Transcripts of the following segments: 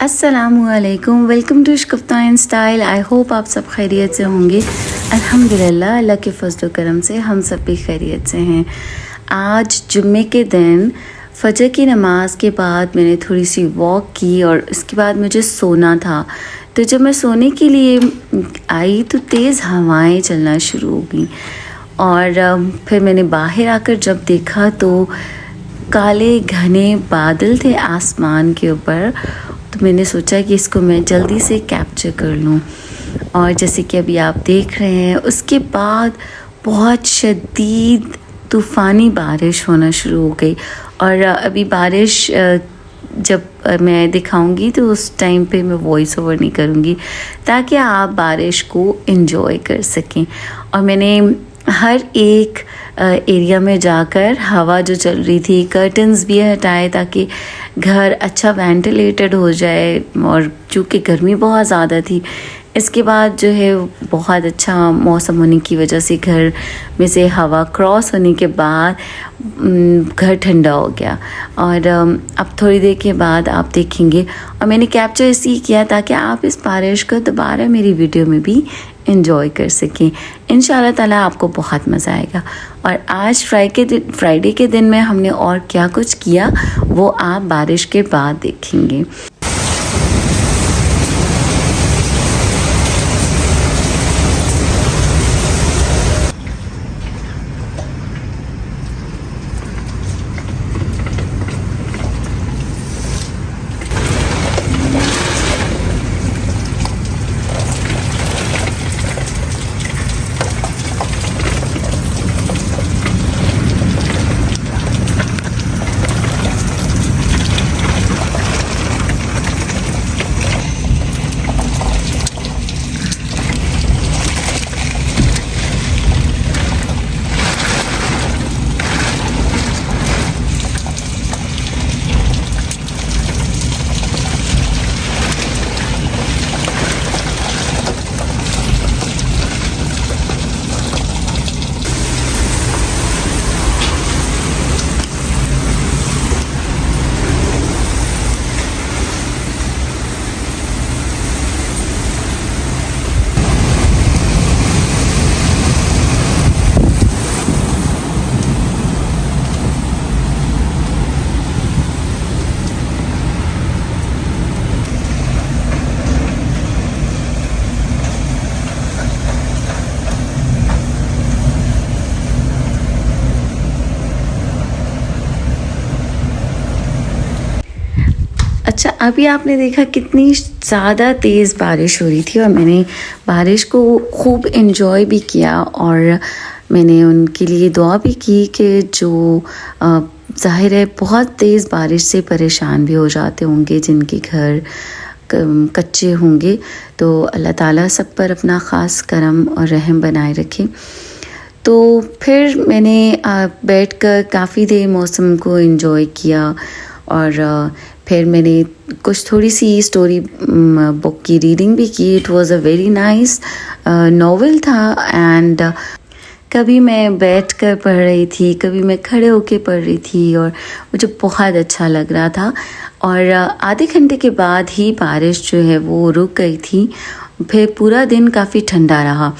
अस्सलामुअलैकुम, welcome to Kaftan Style. I hope आप सब खैरियत से होंगे। अल्हम्दुलिल्लाह, अल्लाह के फजल करम से हम सब भी खैरियत से हैं। आज जुम्मे के दिन फजर की नमाज के बाद मैंने थोड़ी सी वॉक की और उसके बाद मुझे सोना था। तो जब मैं सोने के लिए आई तो तेज़ हवाएं चलना शुरू हो गई और फिर मैंने बाहर आकर जब देखा तो काले घने बादल थे आसमान के ऊपर। तो मैंने सोचा कि इसको मैं जल्दी से कैप्चर कर लूँ। और जैसे कि अभी आप देख रहे हैं, उसके बाद बहुत शदीद तूफ़ानी बारिश होना शुरू हो गई। और अभी बारिश जब मैं दिखाऊंगी तो उस टाइम पे मैं वॉइस ओवर नहीं करूँगी ताकि आप बारिश को एंजॉय कर सकें। और मैंने हर एक एरिया में जाकर हवा जो चल रही थी, कर्टन्स भी हटाए ताकि घर अच्छा वेंटिलेटेड हो जाए। और चूँकि गर्मी बहुत ज़्यादा थी, इसके बाद जो है बहुत अच्छा मौसम होने की वजह से घर में से हवा क्रॉस होने के बाद घर ठंडा हो गया। और अब थोड़ी देर के बाद आप देखेंगे। और मैंने कैप्चर इसलिए किया ताकि आप इस बारिश को दोबारा मेरी वीडियो में भी एंजॉय कर सकें। इंशाल्लाह ताला आपको बहुत मज़ा आएगा। और आज फ्राइडे के दिन में हमने और क्या कुछ किया वो आप बारिश के बाद देखेंगे। अच्छा, अभी आपने देखा कितनी ज़्यादा तेज़ बारिश हो रही थी और मैंने बारिश को खूब इन्जॉय भी किया। और मैंने उनके लिए दुआ भी की कि जो ज़ाहिर है बहुत तेज़ बारिश से परेशान भी हो जाते होंगे, जिनके घर कच्चे होंगे। तो अल्लाह ताला सब पर अपना ख़ास करम और रहम बनाए रखे। तो फिर मैंने बैठकर काफ़ी देर मौसम को एंजॉय किया। और फिर मैंने कुछ थोड़ी सी स्टोरी बुक की रीडिंग भी की। It was a very nice novel था। एंड कभी मैं बैठ कर पढ़ रही थी, कभी मैं खड़े होकर पढ़ रही थी और मुझे बहुत अच्छा लग रहा था। और आधे घंटे के बाद ही बारिश जो है वो रुक गई थी। फिर पूरा दिन काफ़ी ठंडा रहा।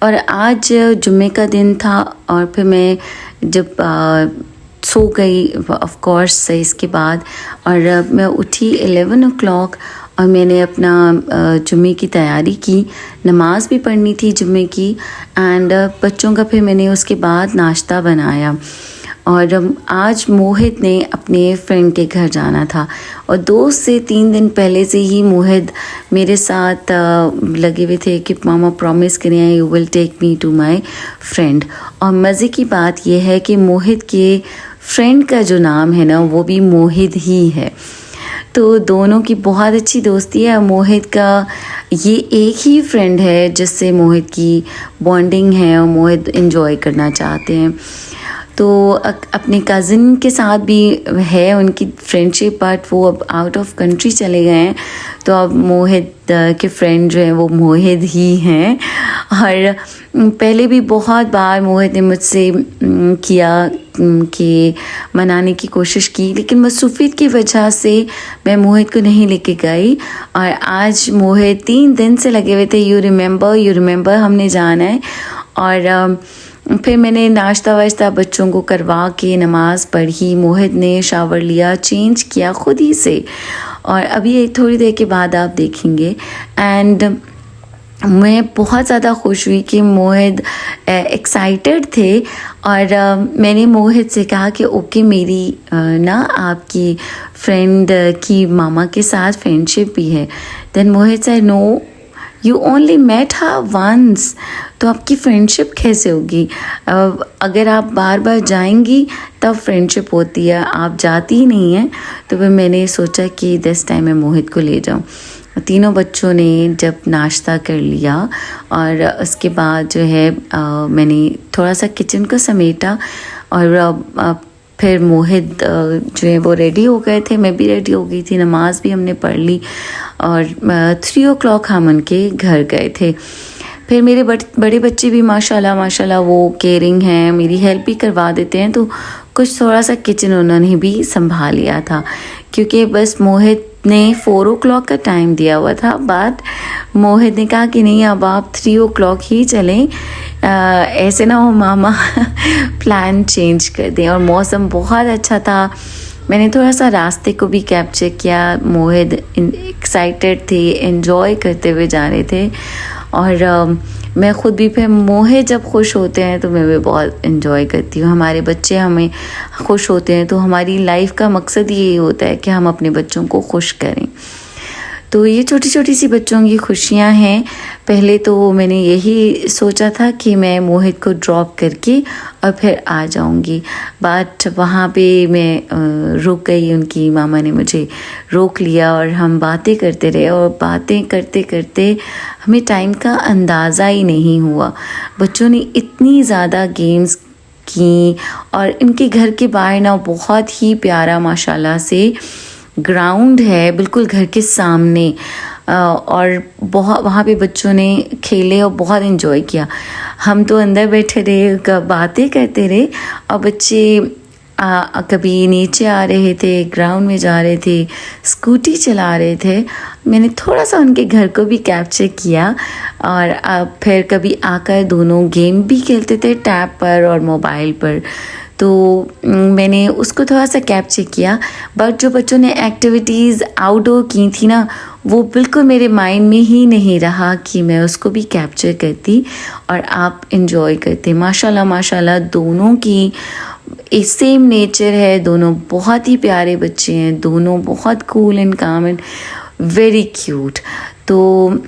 और आज जुम्मे का दिन था और फिर मैं जब सो गई ऑफ कोर्स इसके बाद। और मैं उठी 11 o'clock और मैंने अपना जुम्मे की तैयारी की। नमाज़ भी पढ़नी थी जुम्मे की। एंड बच्चों का फिर मैंने उसके बाद नाश्ता बनाया। और आज मोहित ने अपने फ्रेंड के घर जाना था और 2 से 3 दिन पहले से ही मोहित मेरे साथ लगे हुए थे कि मामा प्रॉमिस करें you will take me to my friend. और मज़े की बात यह है कि मोहित के फ्रेंड का जो नाम है ना वो भी मोहित ही है। तो दोनों की बहुत अच्छी दोस्ती है। मोहित का ये एक ही फ्रेंड है जिससे मोहित की बॉन्डिंग है और मोहित एंजॉय करना चाहते हैं। तो अपने कज़िन के साथ भी है उनकी फ्रेंडशिप, बट वो अब आउट ऑफ कंट्री चले गए हैं। तो अब मोहित के फ्रेंड जो हैं वो मोहित ही हैं। और पहले भी बहुत बार मोहित ने मुझसे किया कि मनाने की कोशिश की, लेकिन मसरूफ़ियत की वजह से मैं मोहित को नहीं लेके गई। और आज मोहित 3 दिन से लगे हुए थे, यू रिमेंबर हमने जाना है। और फिर मैंने नाश्ता वाश्ता बच्चों को करवा के नमाज़ पढ़ी, मोहित ने शावर लिया, चेंज किया खुद ही से। और अभी थोड़ी देर के बाद आप देखेंगे। एंड मैं बहुत ज़्यादा खुश हुई कि मोहित एक्साइटेड थे। और मैंने मोहित से कहा कि ओके, मेरी ना आपकी फ्रेंड की मामा के साथ फ्रेंडशिप भी है। देन मोहित से no, you only met her once, तो आपकी फ्रेंडशिप कैसे होगी? अगर आप बार बार जाएंगी तब फ्रेंडशिप होती है, आप जाती ही नहीं हैं। तो फिर मैंने सोचा कि दिस टाइम मैं मोहित को ले जाऊं। तीनों बच्चों ने जब नाश्ता कर लिया और उसके बाद जो है मैंने थोड़ा सा किचन को समेटा। और फिर मोहित जो है वो रेडी हो गए थे, मैं भी रेडी हो गई थी, नमाज़ भी हमने पढ़ ली। और 3 o'clock हम उनके घर गए थे। फिर मेरे बड़े बच्चे भी माशाल्लाह वो केयरिंग हैं, मेरी हेल्प भी करवा देते हैं। तो कुछ थोड़ा सा किचन उन्होंने भी संभाल लिया था, क्योंकि बस मोहित ने 4 o'clock का टाइम दिया हुआ था। बट मोहित ने कहा कि नहीं, अब आप 3 o'clock ही चलें, ऐसे ना हो मामा प्लान चेंज कर दें। और मौसम बहुत अच्छा था, मैंने थोड़ा सा रास्ते को भी कैप्चर किया। मोहित एक्साइटेड थे, एंजॉय करते हुए जा रहे थे। और मैं ख़ुद भी, फिर मोहित जब खुश होते हैं तो मैं भी बहुत एंजॉय करती हूँ। हमारे बच्चे हमें खुश होते हैं तो हमारी लाइफ का मकसद यही होता है कि हम अपने बच्चों को खुश करें। तो ये छोटी छोटी सी बच्चों की खुशियाँ हैं। पहले तो मैंने यही सोचा था कि मैं मोहित को ड्रॉप करके और फिर आ जाऊंगी, बट वहाँ पे मैं रुक गई। उनकी मामा ने मुझे रोक लिया और हम बातें करते रहे। और बातें करते करते हमें टाइम का अंदाज़ा ही नहीं हुआ। बच्चों ने इतनी ज़्यादा गेम्स की। और इनके घर के बाहर ना बहुत ही प्यारा माशाल्लाह से ग्राउंड है, बिल्कुल घर के सामने। और बहुत वहाँ पे बच्चों ने खेले और बहुत एंजॉय किया। हम तो अंदर बैठे रहे, बातें करते रहे। और बच्चे कभी नीचे आ रहे थे, ग्राउंड में जा रहे थे, स्कूटी चला रहे थे। मैंने थोड़ा सा उनके घर को भी कैप्चर किया। और फिर कभी आकर दोनों गेम भी खेलते थे, टैब पर और मोबाइल पर। तो मैंने उसको थोड़ा सा कैप्चर किया। बट जो बच्चों ने एक्टिविटीज़ आउटडोर की थी ना, वो बिल्कुल मेरे माइंड में ही नहीं रहा कि मैं उसको भी कैप्चर करती और आप इन्जॉय करते। माशाल्लाह दोनों की सेम नेचर है, दोनों बहुत ही प्यारे बच्चे हैं, दोनों बहुत कूल एंड काम एंड वेरी क्यूट। तो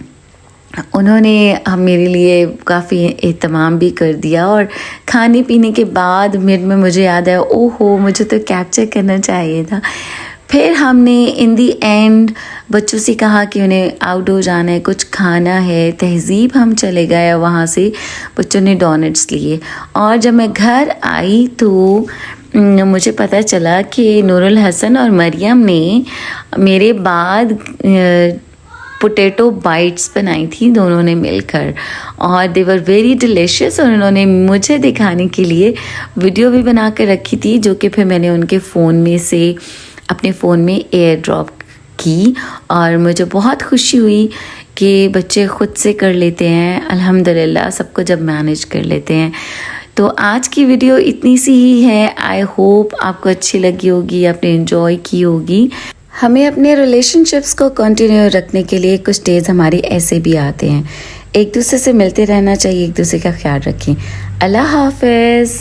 उन्होंने मेरे लिए काफ़ी एहतमाम भी कर दिया। और खाने पीने के बाद मुझे याद आया, ओहो मुझे तो कैप्चर करना चाहिए था। फिर हमने इन दी एंड बच्चों से कहा कि उन्हें आउटडोर जाना है, कुछ खाना है। तहज़ीब हम चले गए, वहाँ से बच्चों ने डोनट्स लिए। और जब मैं घर आई तो मुझे पता चला कि नूरुल हसन और मरियम ने मेरे बाद पोटैटो बाइट्स बनाई थी, दोनों ने मिलकर। और दे वर वेरी डिलीशियस। और उन्होंने मुझे दिखाने के लिए वीडियो भी बना कर रखी थी, जो कि फिर मैंने उनके फ़ोन में से अपने फ़ोन में एयर ड्रॉप की। और मुझे बहुत खुशी हुई कि बच्चे ख़ुद से कर लेते हैं, अल्हम्दुलिल्लाह सबको जब मैनेज कर लेते हैं। तो आज की वीडियो इतनी सी ही है। आई होप आपको अच्छी लगी होगी, आपने एंजॉय की होगी। हमें अपने रिलेशनशिप्स को कंटिन्यू रखने के लिए कुछ डेज़ हमारे ऐसे भी आते हैं। एक दूसरे से मिलते रहना चाहिए, एक दूसरे का ख्याल रखें। अल्लाह हाफ़िज़।